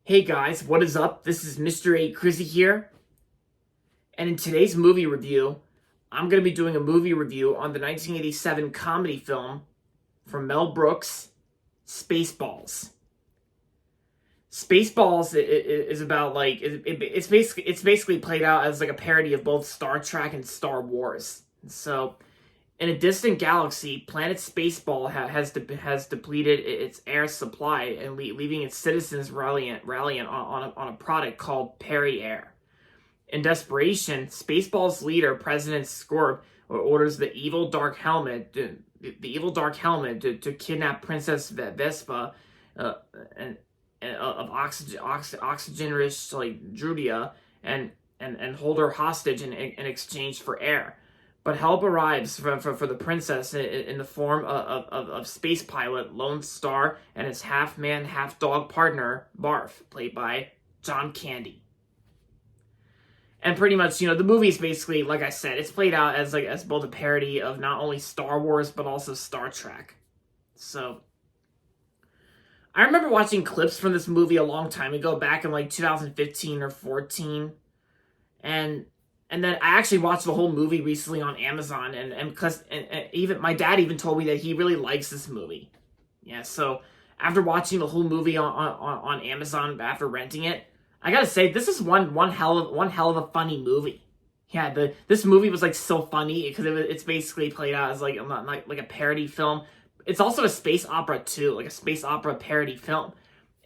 Hey guys, what is up? This is Mr. A. Crizzy here. And in today's movie review, I'm going to be doing a movie review on the 1987 comedy film from Mel Brooks, Spaceballs. Spaceballs is about it's basically played out as like a parody of both Star Trek and Star Wars. So, in a distant galaxy, planet Spaceball has depleted its air supply and leaving its citizens rallying on a product called Perry Air. In desperation, Spaceball's leader, President Scorp, orders the evil Dark Helmet to kidnap Princess Vespa and of oxygen-rich Drudia and hold her hostage in exchange for air. But help arrives for the princess in the form of space pilot Lone Star and his half-man, half-dog partner, Barf, played by John Candy. And pretty much, the movie is basically, like I said, it's played out as both a parody of not only Star Wars, but also Star Trek. So, I remember watching clips from this movie a long time ago, back in 2015 or 14. And then I actually watched the whole movie recently on Amazon, and even my dad even told me that he really likes this movie. Yeah, so after watching the whole movie on Amazon after renting it, I gotta say this is one hell of a funny movie. Yeah, this movie was so funny because it's basically played out as like a parody film. It's also a space opera too, like a space opera parody film.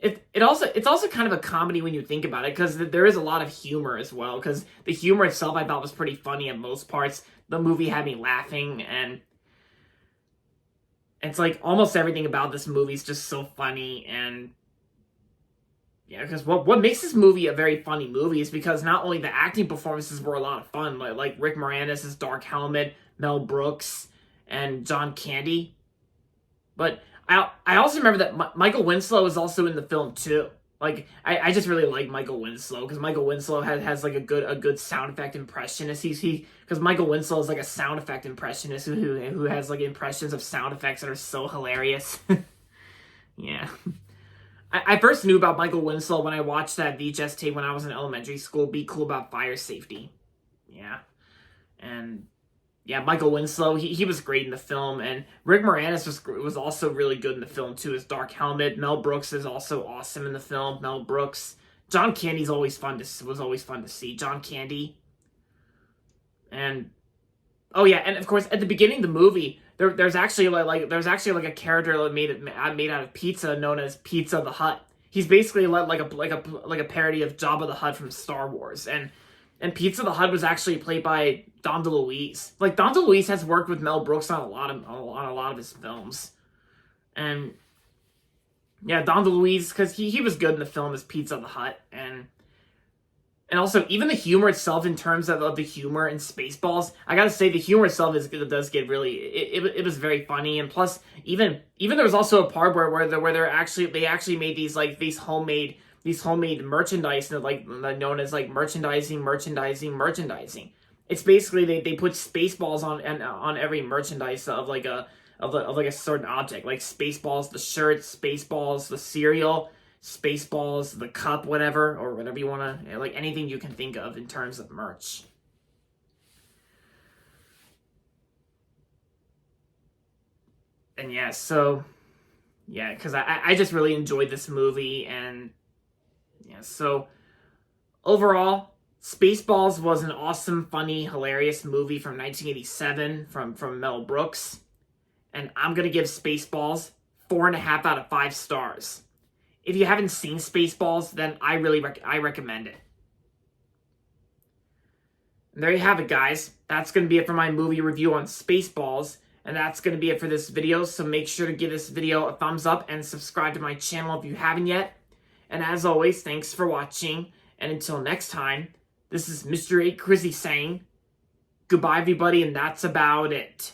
It's also kind of a comedy when you think about it, because there is a lot of humor as well, because the humor itself I thought was pretty funny at most parts. The movie had me laughing, and it's almost everything about this movie is just so funny. And yeah, because what makes this movie a very funny movie is because not only the acting performances were a lot of fun, like Rick Moranis as Dark Helmet, Mel Brooks, and John Candy, but I also remember that Michael Winslow is also in the film too. I just really like Michael Winslow, because Michael Winslow has a good sound effect impressionist. Because Michael Winslow is a sound effect impressionist who has impressions of sound effects that are so hilarious. Yeah. I first knew about Michael Winslow when I watched that VHS tape when I was in elementary school, Be Cool About Fire Safety. Yeah. And yeah, Michael Winslow, he was great in the film, and Rick Moranis was also really good in the film too as Dark Helmet. Mel Brooks is also awesome in the film. Mel Brooks, John Candy's was always fun to see. John Candy, and oh yeah, and of course at the beginning of the movie, there's actually a character made out of pizza known as Pizza the Hutt. He's basically like a parody of Jabba the Hutt from Star Wars, and Pizza the Hutt was actually played by Don DeLuise. Don DeLuise has worked with Mel Brooks on a lot of his films. And yeah, Don DeLuise, because he was good in the film as Pizza the Hutt. And also, even the humor itself, in terms of the humor in Spaceballs, I gotta say, the humor itself does get really, it was very funny. And plus, even there was also a part where they actually made these homemade merchandise, known as merchandising. It's basically they put Spaceballs on every merchandise of a certain object, like Spaceballs the shirt, Spaceballs the cereal, Spaceballs the cup, whatever you want to, anything you can think of in terms of merch. And yeah, so yeah, because I just really enjoyed this movie. And yeah, so overall, Spaceballs was an awesome, funny, hilarious movie from 1987 from Mel Brooks. And I'm going to give Spaceballs 4.5 out of 5 stars. If you haven't seen Spaceballs, then I recommend it. And there you have it, guys. That's going to be it for my movie review on Spaceballs. And that's going to be it for this video. So make sure to give this video a thumbs up and subscribe to my channel if you haven't yet. And as always, thanks for watching. And until next time, this is Mr. A. Crizzy saying goodbye, everybody, and that's about it.